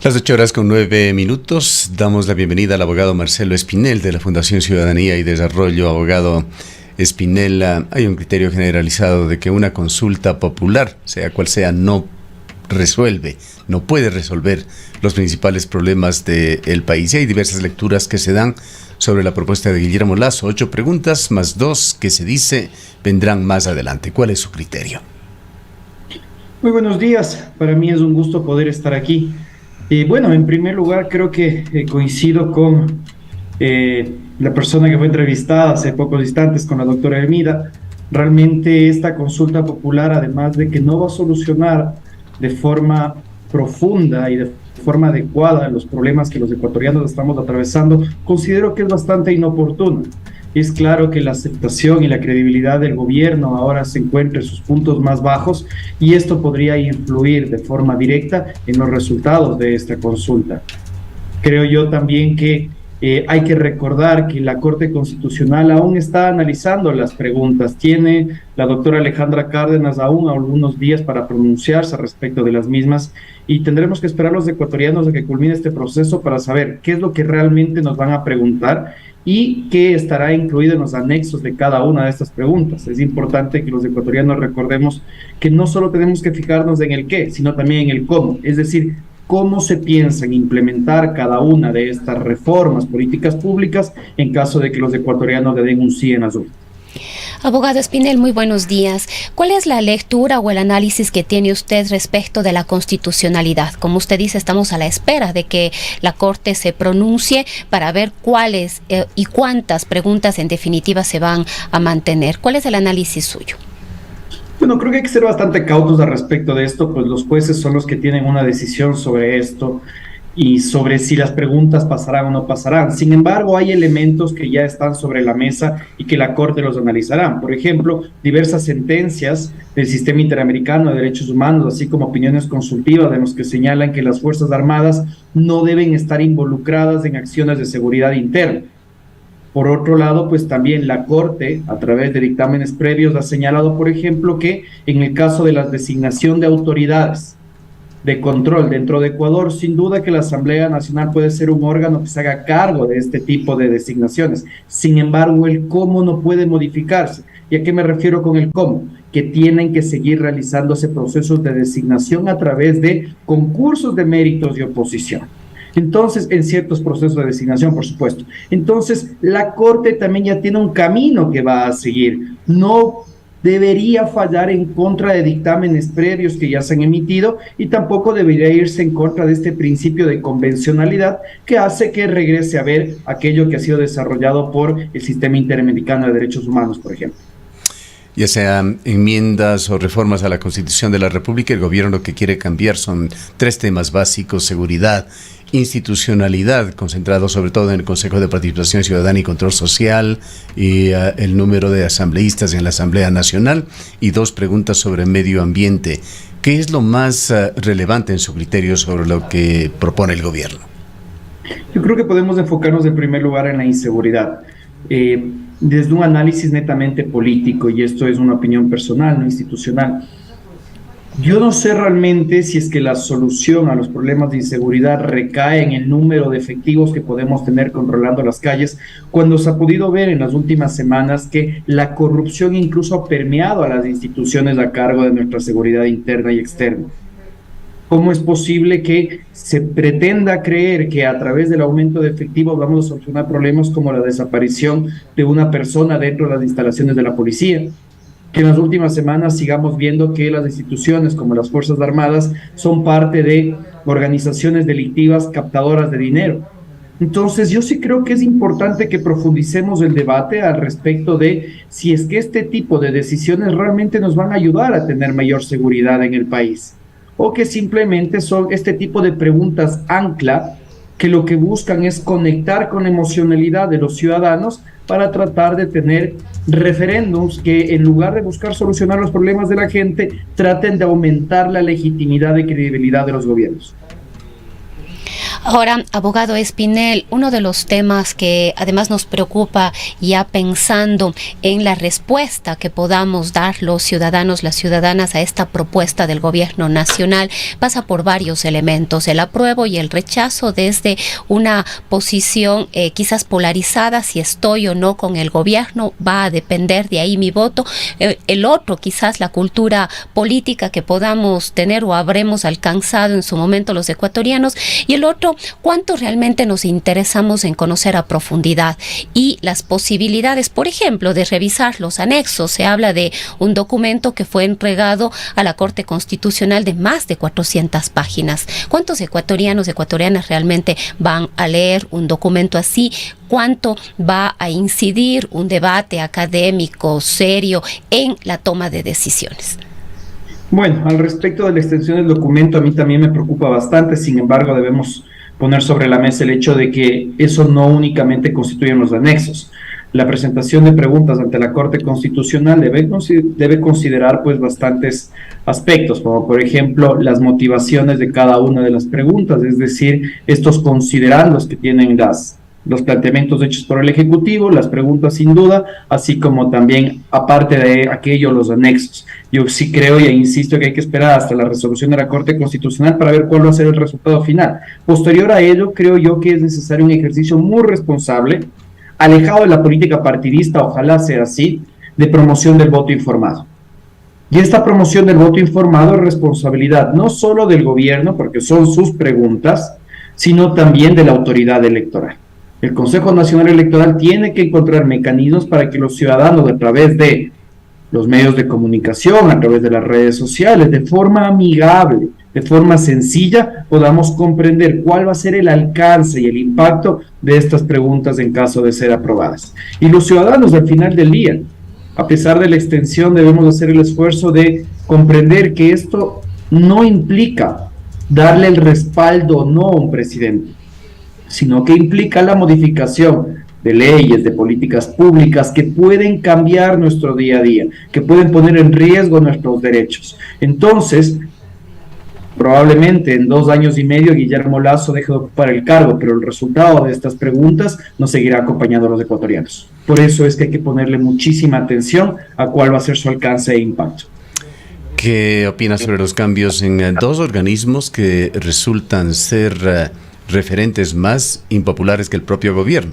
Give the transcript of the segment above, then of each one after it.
Las 8:09. Damos la bienvenida al abogado Marcelo Espinel de la Fundación Ciudadanía y Desarrollo. Abogado Espinel, hay un criterio generalizado de que una consulta popular, sea cual sea, no puede resolver los principales problemas del país. Y hay diversas lecturas que se dan sobre la propuesta de Guillermo Lasso. 8 preguntas más 2 que se dice vendrán más adelante. ¿Cuál es su criterio? Muy buenos días, para mí es un gusto poder estar aquí. Bueno, en primer lugar creo que coincido con la persona que fue entrevistada hace pocos instantes, con la doctora Hermida. Realmente esta consulta popular, además de que no va a solucionar de forma profunda y de forma adecuada los problemas que los ecuatorianos estamos atravesando, considero que es bastante inoportuna. Es claro que la aceptación y la credibilidad del gobierno ahora se encuentra en sus puntos más bajos y esto podría influir de forma directa en los resultados de esta consulta. Creo yo también que hay que recordar que la Corte Constitucional aún está analizando las preguntas. Tiene la doctora Alejandra Cárdenas aún algunos días para pronunciarse respecto de las mismas y tendremos que esperar los ecuatorianos a que culmine este proceso para saber qué es lo que realmente nos van a preguntar y qué estará incluido en los anexos de cada una de estas preguntas. Es importante que los ecuatorianos recordemos que no solo tenemos que fijarnos en el qué, sino también en el cómo, es decir, cómo se piensa en implementar cada una de estas reformas, políticas públicas, en caso de que los ecuatorianos le den un sí en azul. Abogado Espinel, muy buenos días. ¿Cuál es la lectura o el análisis que tiene usted respecto de la constitucionalidad? Como usted dice, estamos a la espera de que la Corte se pronuncie para ver cuáles y cuántas preguntas en definitiva se van a mantener. ¿Cuál es el análisis suyo? Bueno, creo que hay que ser bastante cautos al respecto de esto, pues los jueces son los que tienen una decisión sobre esto y sobre si las preguntas pasarán o no pasarán. Sin embargo, hay elementos que ya están sobre la mesa y que la Corte los analizará. Por ejemplo, diversas sentencias del Sistema Interamericano de Derechos Humanos, así como opiniones consultivas de los que señalan que las Fuerzas Armadas no deben estar involucradas en acciones de seguridad interna. Por otro lado, pues también la Corte, a través de dictámenes previos, ha señalado, por ejemplo, que en el caso de la designación de autoridades de control dentro de Ecuador, sin duda que la Asamblea Nacional puede ser un órgano que se haga cargo de este tipo de designaciones. Sin embargo, el cómo no puede modificarse. ¿Y a qué me refiero con el cómo? Que tienen que seguir realizándose procesos de designación a través de concursos de méritos y oposición. Entonces, en ciertos procesos de designación, por supuesto. Entonces, la Corte también ya tiene un camino que va a seguir. No debería fallar en contra de dictámenes previos que ya se han emitido y tampoco debería irse en contra de este principio de convencionalidad que hace que regrese a ver aquello que ha sido desarrollado por el Sistema Interamericano de Derechos Humanos, por ejemplo. Ya sean enmiendas o reformas a la Constitución de la República, el gobierno lo que quiere cambiar son 3 temas básicos: seguridad, institucionalidad, concentrado sobre todo en el Consejo de Participación Ciudadana y Control Social, y el número de asambleístas en la Asamblea Nacional, y 2 preguntas sobre medio ambiente. ¿Qué es lo más relevante en su criterio sobre lo que propone el gobierno? Yo creo que podemos enfocarnos en primer lugar en la inseguridad. Desde un análisis netamente político, y esto es una opinión personal, no institucional, yo no sé realmente si es que la solución a los problemas de inseguridad recae en el número de efectivos que podemos tener controlando las calles, cuando se ha podido ver en las últimas semanas que la corrupción incluso ha permeado a las instituciones a cargo de nuestra seguridad interna y externa. ¿Cómo es posible que se pretenda creer que a través del aumento de efectivos vamos a solucionar problemas como la desaparición de una persona dentro de las instalaciones de la policía? Que en las últimas semanas sigamos viendo que las instituciones como las Fuerzas Armadas son parte de organizaciones delictivas captadoras de dinero. Entonces yo sí creo que es importante que profundicemos el debate al respecto de si es que este tipo de decisiones realmente nos van a ayudar a tener mayor seguridad en el país, o que simplemente son este tipo de preguntas ancla que lo que buscan es conectar con la emocionalidad de los ciudadanos para tratar de tener referéndums que, en lugar de buscar solucionar los problemas de la gente, traten de aumentar la legitimidad y credibilidad de los gobiernos. Ahora, abogado Espinel, uno de los temas que además nos preocupa, ya pensando en la respuesta que podamos dar los ciudadanos, las ciudadanas a esta propuesta del gobierno nacional, pasa por varios elementos: el apruebo y el rechazo, desde una posición quizás polarizada, si estoy o no con el gobierno, va a depender de ahí mi voto. El otro, quizás la cultura política que podamos tener o habremos alcanzado en su momento los ecuatorianos, y el otro, cuánto realmente nos interesamos en conocer a profundidad y las posibilidades, por ejemplo, de revisar los anexos. Se habla de un documento que fue entregado a la Corte Constitucional de más de 400 páginas. ¿Cuántos ecuatorianos, ecuatorianas realmente van a leer un documento así? ¿Cuánto va a incidir un debate académico serio en la toma de decisiones? Bueno, al respecto de la extensión del documento, a mí también me preocupa bastante. Sin embargo, debemos poner sobre la mesa el hecho de que eso no únicamente constituyen los anexos. La presentación de preguntas ante la Corte Constitucional debe considerar pues bastantes aspectos, como por ejemplo las motivaciones de cada una de las preguntas, es decir, estos considerandos que tienen los planteamientos hechos por el Ejecutivo, las preguntas sin duda, así como también, aparte de aquello, los anexos. Yo sí creo y insisto que hay que esperar hasta la resolución de la Corte Constitucional para ver cuál va a ser el resultado final. Posterior a ello, creo yo que es necesario un ejercicio muy responsable, alejado de la política partidista, ojalá sea así, de promoción del voto informado. Y esta promoción del voto informado es responsabilidad no solo del gobierno, porque son sus preguntas, sino también de la autoridad electoral. El Consejo Nacional Electoral tiene que encontrar mecanismos para que los ciudadanos, a través de los medios de comunicación, a través de las redes sociales, de forma amigable, de forma sencilla, podamos comprender cuál va a ser el alcance y el impacto de estas preguntas en caso de ser aprobadas. Y los ciudadanos, al final del día, a pesar de la extensión, debemos hacer el esfuerzo de comprender que esto no implica darle el respaldo o no a un presidente, sino que implica la modificación de leyes, de políticas públicas que pueden cambiar nuestro día a día, que pueden poner en riesgo nuestros derechos. Entonces, probablemente en 2 años y medio Guillermo Lasso deje de ocupar el cargo, pero el resultado de estas preguntas nos seguirá acompañando a los ecuatorianos. Por eso es que hay que ponerle muchísima atención a cuál va a ser su alcance e impacto. ¿Qué opinas sobre los cambios en 2 organismos que resultan ser referentes más impopulares que el propio gobierno?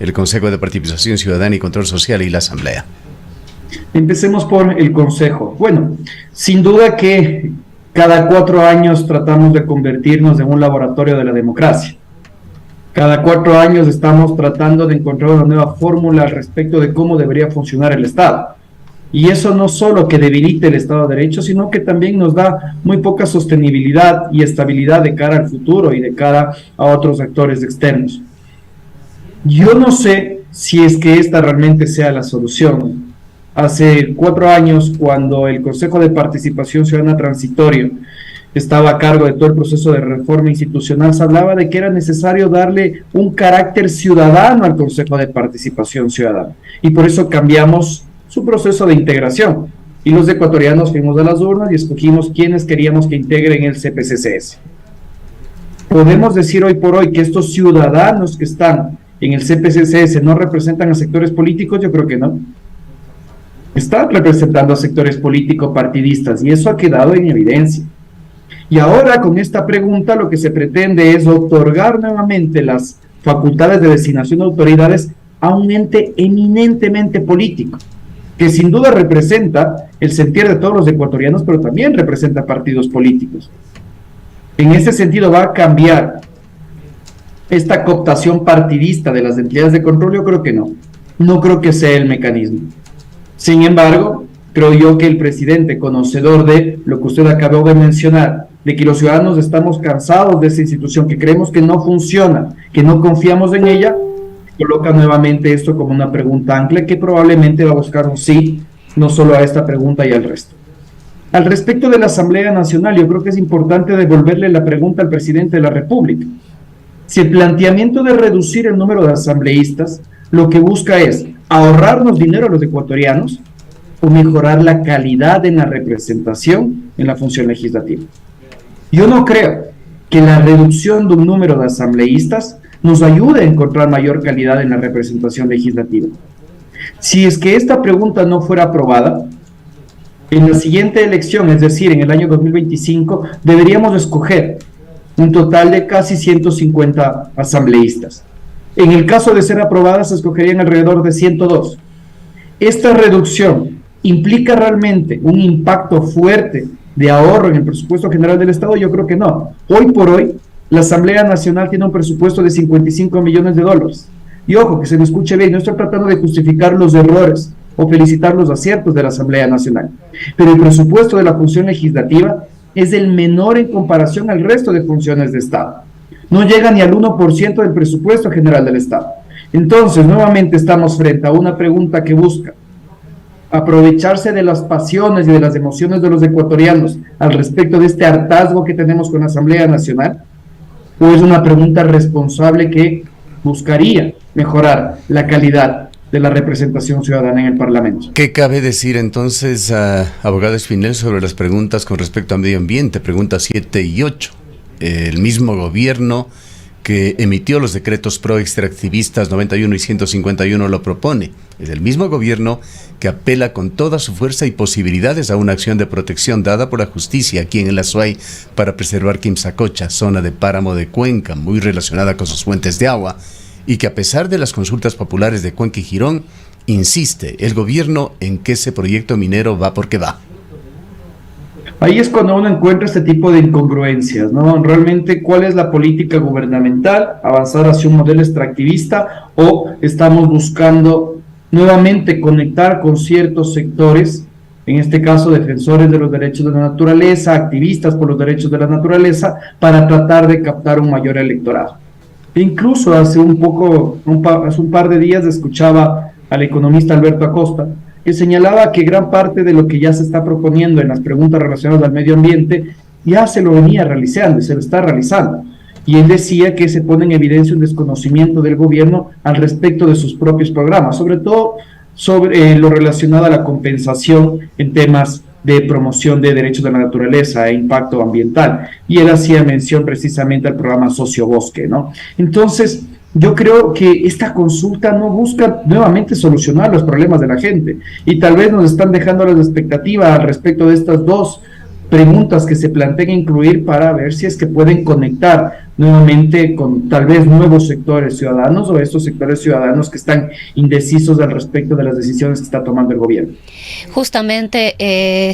El Consejo de Participación Ciudadana y Control Social y la Asamblea. Empecemos por el Consejo. Bueno, sin duda que cada 4 años tratamos de convertirnos en un laboratorio de la democracia. Cada 4 años estamos tratando de encontrar una nueva fórmula al respecto de cómo debería funcionar el Estado. Y eso no solo que debilite el Estado de Derecho, sino que también nos da muy poca sostenibilidad y estabilidad de cara al futuro y de cara a otros actores externos. Yo no sé si es que esta realmente sea la solución. Hace 4 años, cuando el Consejo de Participación Ciudadana Transitorio estaba a cargo de todo el proceso de reforma institucional, se hablaba de que era necesario darle un carácter ciudadano al Consejo de Participación Ciudadana. Y por eso cambiamos su proceso de integración. Y los ecuatorianos fuimos a las urnas y escogimos quienes queríamos que integren el CPCCS. ¿Podemos decir hoy por hoy que estos ciudadanos que están en el CPCCS no representan a sectores políticos? Yo creo que no. Están representando a sectores político-partidistas y eso ha quedado en evidencia. Y ahora con esta pregunta lo que se pretende es otorgar nuevamente las facultades de designación de autoridades a un ente eminentemente político, que sin duda representa el sentir de todos los ecuatorianos, pero también representa partidos políticos. En ese sentido va a cambiar esta cooptación partidista de las entidades de control. Yo creo que no. No creo que sea el mecanismo. Sin embargo, creo yo que el presidente, conocedor de lo que usted acabó de mencionar, de que los ciudadanos estamos cansados de esa institución, que creemos que no funciona, que no confiamos en ella, coloca nuevamente esto como una pregunta ancla que probablemente va a buscar un sí, no solo a esta pregunta y al resto. Al respecto de la Asamblea Nacional, yo creo que es importante devolverle la pregunta al presidente de la República. Si el planteamiento de reducir el número de asambleístas lo que busca es ahorrarnos dinero a los ecuatorianos o mejorar la calidad en la representación en la función legislativa. Yo no creo que la reducción de un número de asambleístas nos ayude a encontrar mayor calidad en la representación legislativa. Si es que esta pregunta no fuera aprobada, en la siguiente elección, es decir, en el año 2025, deberíamos escoger un total de casi 150 asambleístas. En el caso de ser aprobadas, se escogerían alrededor de 102. Esta reducción implica realmente un impacto fuerte de ahorro en el presupuesto general del Estado. Yo creo que no. Hoy por hoy, la Asamblea Nacional tiene un presupuesto de 55 millones de dólares. Y ojo, que se me escuche bien, no estoy tratando de justificar los errores o felicitar los aciertos de la Asamblea Nacional, pero el presupuesto de la función legislativa es el menor en comparación al resto de funciones de Estado. No llega ni al 1% del presupuesto general del Estado. Entonces, nuevamente estamos frente a una pregunta que busca aprovecharse de las pasiones y de las emociones de los ecuatorianos al respecto de este hartazgo que tenemos con la Asamblea Nacional, o es una pregunta responsable que buscaría mejorar la calidad de la representación ciudadana en el Parlamento. ¿Qué cabe decir entonces, abogado Espinel, sobre las preguntas con respecto al medio ambiente? Preguntas 7 y 8. El mismo gobierno que emitió los decretos pro-extractivistas 91 y 151 lo propone. Es el mismo gobierno que apela con toda su fuerza y posibilidades a una acción de protección dada por la justicia aquí en el Azuay para preservar Quimsacocha, zona de páramo de Cuenca, muy relacionada con sus fuentes de agua, y que a pesar de las consultas populares de Cuenca y Girón, insiste el gobierno en que ese proyecto minero va porque va. Ahí es cuando uno encuentra este tipo de incongruencias, ¿no? Realmente, ¿cuál es la política gubernamental? ¿Avanzar hacia un modelo extractivista o estamos buscando nuevamente conectar con ciertos sectores, en este caso defensores de los derechos de la naturaleza, activistas por los derechos de la naturaleza, para tratar de captar un mayor electorado? Incluso hace un par de días escuchaba al economista Alberto Acosta, que señalaba que gran parte de lo que ya se está proponiendo en las preguntas relacionadas al medio ambiente ya se lo venía realizando y se lo está realizando. Y él decía que se pone en evidencia un desconocimiento del gobierno al respecto de sus propios programas, sobre todo sobre lo relacionado a la compensación en temas de promoción de derechos de la naturaleza e impacto ambiental. Y él hacía mención precisamente al programa Sociobosque, ¿no? Entonces, yo creo que esta consulta no busca nuevamente solucionar los problemas de la gente y tal vez nos están dejando las expectativas al respecto de estas dos preguntas que se plantean incluir para ver si es que pueden conectar nuevamente con tal vez nuevos sectores ciudadanos o estos sectores ciudadanos que están indecisos al respecto de las decisiones que está tomando el gobierno. Justamente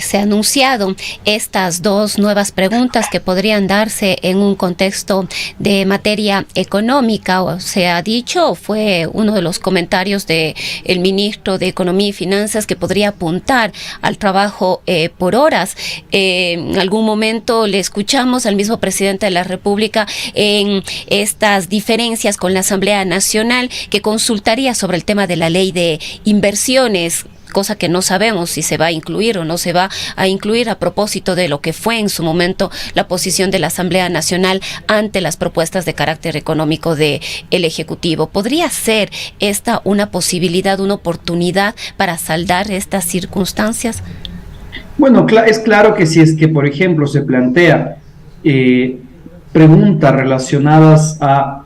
se han anunciado estas dos nuevas preguntas que podrían darse en un contexto de materia económica. O se ha dicho, fue uno de los comentarios del ministro de Economía y Finanzas, que podría apuntar al trabajo por horas. En algún momento le escuchamos al mismo presidente de la República en estas diferencias con la Asamblea Nacional, que consultaría sobre el tema de la ley de inversiones, cosa que no sabemos si se va a incluir o no se va a incluir, a propósito de lo que fue en su momento la posición de la Asamblea Nacional ante las propuestas de carácter económico del Ejecutivo. ¿Podría ser esta una posibilidad, una oportunidad para saldar estas circunstancias? Bueno, es claro que si es que, por ejemplo, se plantea preguntas relacionadas a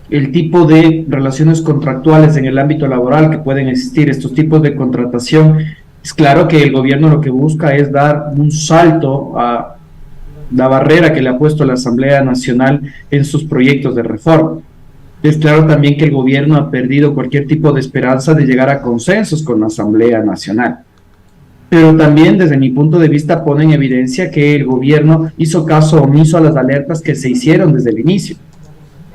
el tipo de relaciones contractuales en el ámbito laboral que pueden existir, estos tipos de contratación, es claro que el gobierno lo que busca es dar un salto a la barrera que le ha puesto la Asamblea Nacional en sus proyectos de reforma. Es claro también que el gobierno ha perdido cualquier tipo de esperanza de llegar a consensos con la Asamblea Nacional. Pero también, desde mi punto de vista, pone en evidencia que el gobierno hizo caso omiso a las alertas que se hicieron desde el inicio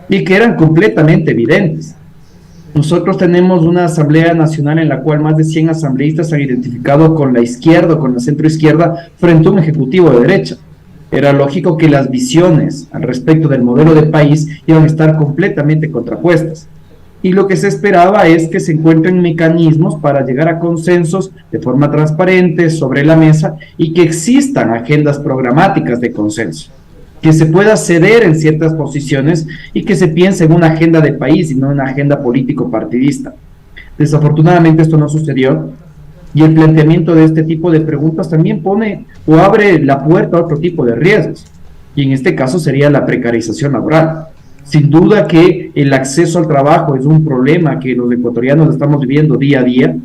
y que eran completamente evidentes. Nosotros tenemos una Asamblea Nacional en la cual más de 100 asambleístas se han identificado con la izquierda o con la centroizquierda frente a un ejecutivo de derecha. Era lógico que las visiones al respecto del modelo de país iban a estar completamente contrapuestas. Y lo que se esperaba es que se encuentren mecanismos para llegar a consensos de forma transparente sobre la mesa y que existan agendas programáticas de consenso, que se pueda ceder en ciertas posiciones y que se piense en una agenda de país y no en una agenda político-partidista. Desafortunadamente esto no sucedió y el planteamiento de este tipo de preguntas también pone o abre la puerta a otro tipo de riesgos. y en este caso sería la precarización laboral. Sin duda que el acceso al trabajo es un problema que los ecuatorianos estamos viviendo día a día,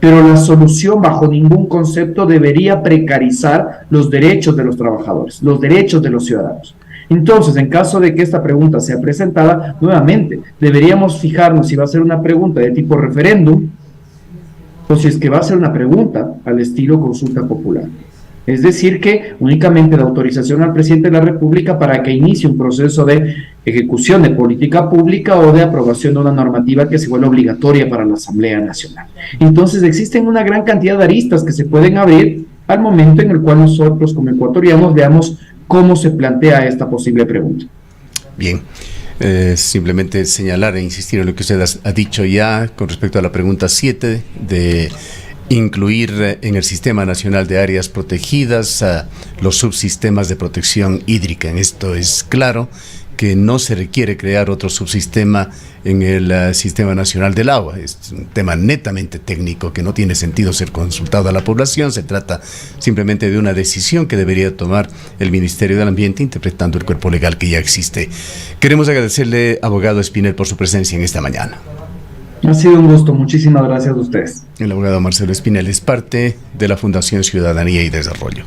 pero la solución bajo ningún concepto debería precarizar los derechos de los trabajadores, los derechos de los ciudadanos. Entonces, en caso de que esta pregunta sea presentada, nuevamente, deberíamos fijarnos si va a ser una pregunta de tipo referéndum o si es que va a ser una pregunta al estilo consulta popular. Es decir, que únicamente la autorización al presidente de la República para que inicie un proceso de ejecución de política pública o de aprobación de una normativa que se vuelva obligatoria para la Asamblea Nacional. Entonces, existen una gran cantidad de aristas que se pueden abrir al momento en el cual nosotros, como ecuatorianos, veamos cómo se plantea esta posible pregunta. Bien. Simplemente señalar e insistir en lo que usted ha dicho ya con respecto a la pregunta 7 de incluir en el Sistema Nacional de Áreas Protegidas los subsistemas de protección hídrica. En esto es claro que no se requiere crear otro subsistema en el Sistema Nacional del Agua. Es un tema netamente técnico que no tiene sentido ser consultado a la población. Se trata simplemente de una decisión que debería tomar el Ministerio del Ambiente interpretando el cuerpo legal que ya existe. Queremos agradecerle, abogado Espinel, por su presencia en esta mañana. Ha sido un gusto. Muchísimas gracias a ustedes. El abogado Marcelo Espinel es parte de la Fundación Ciudadanía y Desarrollo.